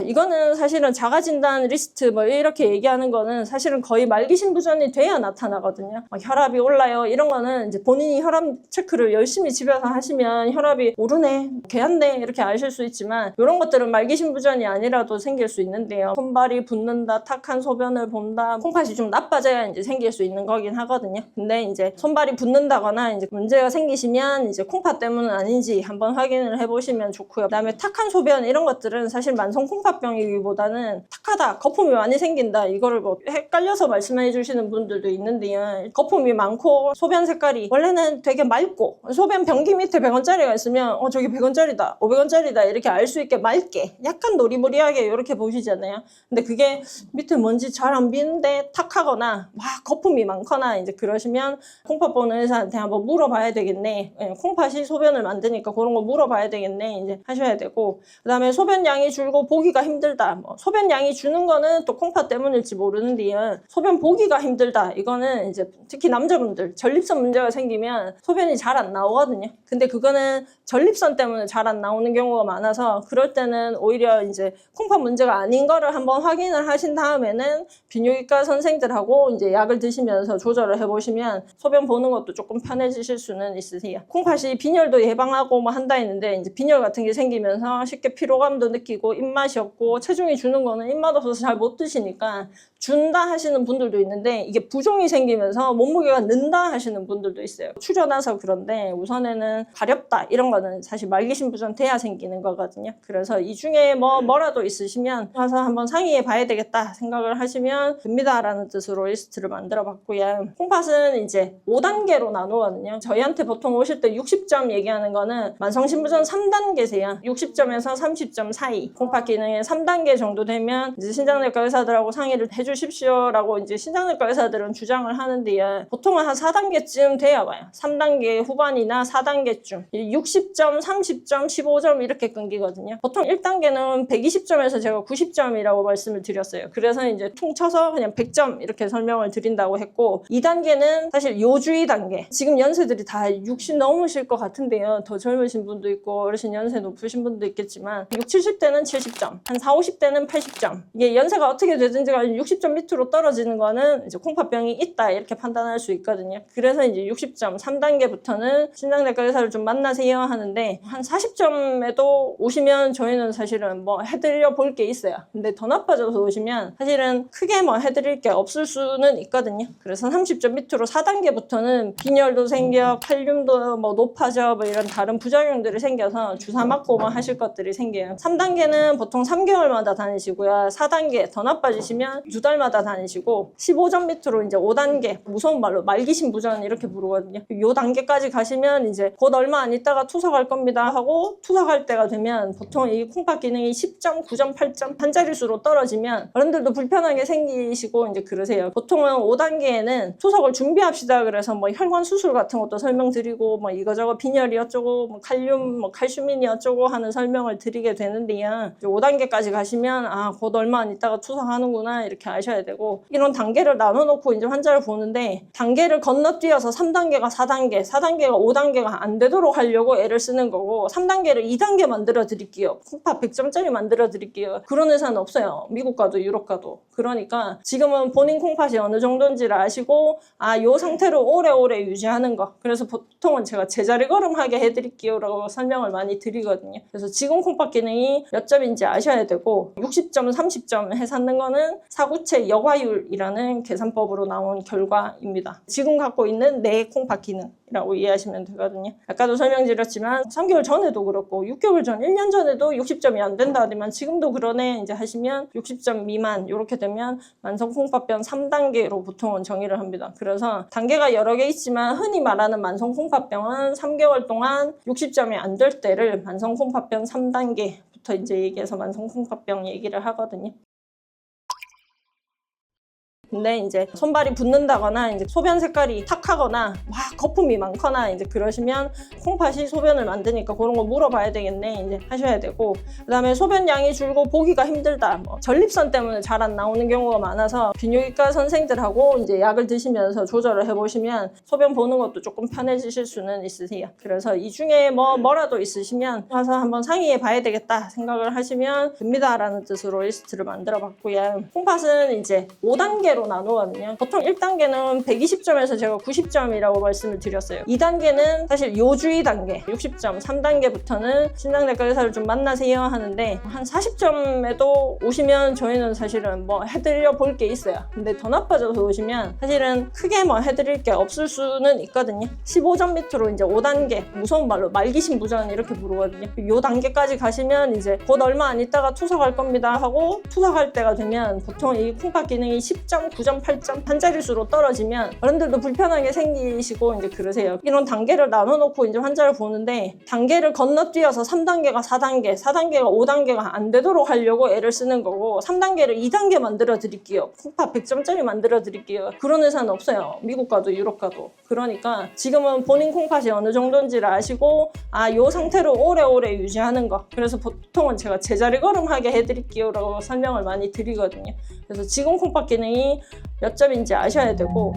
이거는 사실은 자가진단 리스트 뭐 이렇게 얘기하는 거는 사실은 거의 말기신부전이 돼야 나타나거든요. 혈압이 올라요 이런 거는 이제 본인이 혈압 체크를 열심히 집에서 하시면 혈압이 오르네, 개안네 이렇게 아실 수 있지만 이런 것들은 말기신부전이 아니라도 생길 수 있는데요. 손발이 붓는다, 탁한 소변을 본다, 콩팥이 좀 나빠져야 이제 생길 수 있는 거긴 하거든요. 근데 이제 손발이 붓는다거나 이제 문제가 생기시면 이제 콩팥 때문은 아닌지 한번 확인을 해보시면 좋고요. 그다음에 탁한 소변 이런 것들은 사실 만성 콩팥병이기보다는 탁하다, 거품이 많이 생긴다 이거를 뭐 헷갈려서 말씀해 주시는 분들도 있는데요. 거품이 많고 소변 색깔이 원래는 되게 맑고 소변 변기 밑에 100원짜리가 있으면 저기 100원짜리다 500원짜리다 이렇게 알 수 있게 맑게 약간 노리무리하게 이렇게 보시잖아요. 근데 그게 밑에 먼지 잘 안 비는데 탁하거나 막 거품이 많거나 이제 그러시면 콩팥 보는 의사한테 한번 물어봐야 되겠네. 콩팥이 소변을 만드니까 그런 거 물어봐야 되겠네 이제 하셔야 되고, 그다음에 소변량이 줄고 보기가 힘들다. 소변량이 주는 거는 또 콩팥 때문일지 모르는데요. 소변 보기가 힘들다. 이거는 이제 특히 남자분들 전립선 문제가 생기면 소변이 잘 안 나오거든요. 근데 그거는 전립선 때문에 잘 안 나오는 경우가 많아서 그럴 때는 오히려 이제 콩팥 문제가 아닌 거를 한번 확인을 하신 다음에는 비뇨기과 선생들하고 이제 약을 드시면서 조절을 해보시면 소변 보는 것도 조금 편해지실 수는 있으세요. 콩팥이 빈혈도 예방하고 뭐 한다 했는데 이제 빈혈 같은 게 생기면서 쉽게 피로감도 느끼고 입맛이 없고 체중이 주는 거는 입맛 없어서 잘 못 드시니까 준다 하시는 분들도 있는데 이게 부종이 생기면서 몸무게가 는다 하시는 분들도 있어요. 출연해서 그런데 우선에는 가렵다 이런 거는 사실 말기신부전 돼야 생기는 거거든요. 그래서 이 중에 뭐라도 있으시면 가서 한번 상의해 봐야 되겠다 생각을 하시면 됩니다라는 뜻으로 리스트를 만들어 봤고요. 콩팥은 이제 5단계로 나누거든요. 저희한테 보통 오실 때 60점 얘기하는 거는 만성신부전 3단계세요. 60점에서 30점 사이. 콩팥 기능의 3단계 정도 되면 이제 신장내과 의사들하고 상의를 해주십시오라고 이제 신장내과 의사들은 주장을 하는데요. 보통은 한 4단계쯤 돼야 와요. 3단계 후반이나 4단계쯤. 60점, 30점, 15점 이렇게 끊기거든요. 보통 1단계는 120점에서 제가 90점이라고 말씀을 드렸어요. 그래서 이제 퉁쳐서 그냥 100점 이렇게 설명을 드린다고 했고, 2단계는 사실 요주의 단계. 지금 연세들이 다 60 넘으실 것 같은데요. 더 젊으신 분도 있고 어르신 연세 높으신 분도 있겠지만 60, 70대는 70점, 한 40, 50대는 80점. 이게 연세가 어떻게 되든지 간에 60점 밑으로 떨어지는 거는 이제 콩팥병이 있다 이렇게 판단할 수 있거든요. 그래서 이제 60점 3단계부터는 신장내과 의사를 좀 만나세요 하는데, 한 40점에도 오시면 저희는 사실은 뭐 해드려 볼 게 있어요. 근데 더 나빠져서 오시면 사실은 크게 뭐 해드릴 게 없을 수는 있거든요. 그래서 30점 밑으로 4단계부터는 빈혈도 생겨, 칼륨도 뭐 높아져, 뭐 이런 다른 부작용들이 생겨서 주사 맞고 뭐 하실 것들이 생겨요. 3단계는 보통 3개월마다 다니시고요. 4단계 더 나빠지시면 2달마다 다니시고, 15점 밑으로 이제 5단계, 무서운 말로 말기신부전 이렇게 부르거든요. 요 단계까지 가시면 이제 곧 얼마 안 있다가 투석할 겁니다 하고 투석할 때가 되면 보통 이 콩팥 기능이 10점, 9점, 8점 한 자릿수로 떨어지면 어른들도 불편하게 생기시고 이제 그러세요. 보통은 5단계에는 투석을 준비합시다 그래서 뭐 혈관 수술 같은 것도 설명드리고 뭐 이거저거 빈혈이 어쩌고 뭐 칼륨, 뭐 칼슘인이 어쩌고 하는 설명을 드리게 되는데요. 5단계까지 가시면 곧 얼마 안 있다가 투석하는구나 이렇게 아셔야 되고, 이런 단계를 나눠놓고 이제 환자를 보는데 단계를 건너뛰어서 3단계가 4단계, 4단계가 5단계가 안 되도록 하려고 애를 쓰는 거고, 3단계를 2단계 만들어 드릴게요. 콩팥 100점짜리 만들어 드릴게요. 그런 의사는 없어요. 미국 가도 유럽 가도. 그러니까 지금은 본인 콩팥이 어느 정도인지를 아시고 요 상태로 오래오래 유지하는 거. 그래서 보통은 제가 제자리 걸음하게 해드릴게요 라고 설명을 많이 드리거든요. 그래서 지금 콩팥 기능이 몇 점인지 아셔야 되고, 60점, 30점 해삼는 거는 사구체 여과율이라는 계산법으로 나온 결과입니다. 지금 갖고 있는 내 콩팥 기능이라고 이해하시면 되거든요. 아까도 설명드렸지만 3개월 전에도 그렇고 6개월 전, 1년 전에도 60점이 안 된다 하지만 지금도 그러네 이제 하시면 60점 미만 이렇게 되면 만성 콩팥병 3단계로 보통은 정의를 합니다. 그래서 단계가 여러 개 있지만 흔히 말하는 만성 콩팥병은 3개월 동안 60점이 안 될 때를 만성 콩팥병 3단계부터 이제 얘기해서 만성 콩팥병 얘기를 하거든요. 근데 이제 손발이 붓는다거나 이제 소변 색깔이 탁하거나 막 거품이 많거나 이제 그러시면 콩팥이 소변을 만드니까 그런 거 물어봐야 되겠네 이제 하셔야 되고, 그다음에 소변 양이 줄고 보기가 힘들다, 뭐 전립선 때문에 잘 안 나오는 경우가 많아서 비뇨기과 선생들하고 이제 약을 드시면서 조절을 해보시면 소변 보는 것도 조금 편해지실 수는 있으세요. 그래서 이 중에 뭐라도 있으시면 와서 한번 상의해 봐야 되겠다 생각을 하시면 됩니다라는 뜻으로 리스트를 만들어 봤고요. 콩팥은 이제 5단계로 나누거든요. 보통 1단계는 120점에서 제가 90점이라고 말씀을 드렸어요. 2단계는 사실 요주의 단계 60점, 3단계부터는 신장내과 의사를 좀 만나세요 하는데 한 40점에도 오시면 저희는 사실은 뭐 해드려 볼 게 있어요. 근데 더 나빠져서 오시면 사실은 크게 뭐 해드릴 게 없을 수는 있거든요. 15점 밑으로 이제 5단계, 무서운 말로 말기신부전 이렇게 부르거든요. 요 단계까지 가시면 이제 곧 얼마 안 있다가 투석할 겁니다 하고 투석할 때가 되면 보통 이 콩팥 기능이 10점, 9점, 8점 한 자릿수로 떨어지면 어른들도 불편하게 생기시고 이제 그러세요. 이런 단계를 나눠놓고 이제 환자를 보는데 단계를 건너뛰어서 3단계가 4단계, 4단계가 5단계가 안 되도록 하려고 애를 쓰는 거고 3단계를 2단계 만들어 드릴게요. 콩팥 100점짜리 만들어 드릴게요. 그런 의사는 없어요. 미국 가도 유럽 가도. 그러니까 지금은 본인 콩팥이 어느 정도인지를 아시고 요 상태로 오래오래 유지하는 거. 그래서 보통은 제가 제자리 걸음하게 해드릴게요 라고 설명을 많이 드리거든요. 그래서 지금 콩팥 기능이 몇 점인지 아셔야 되고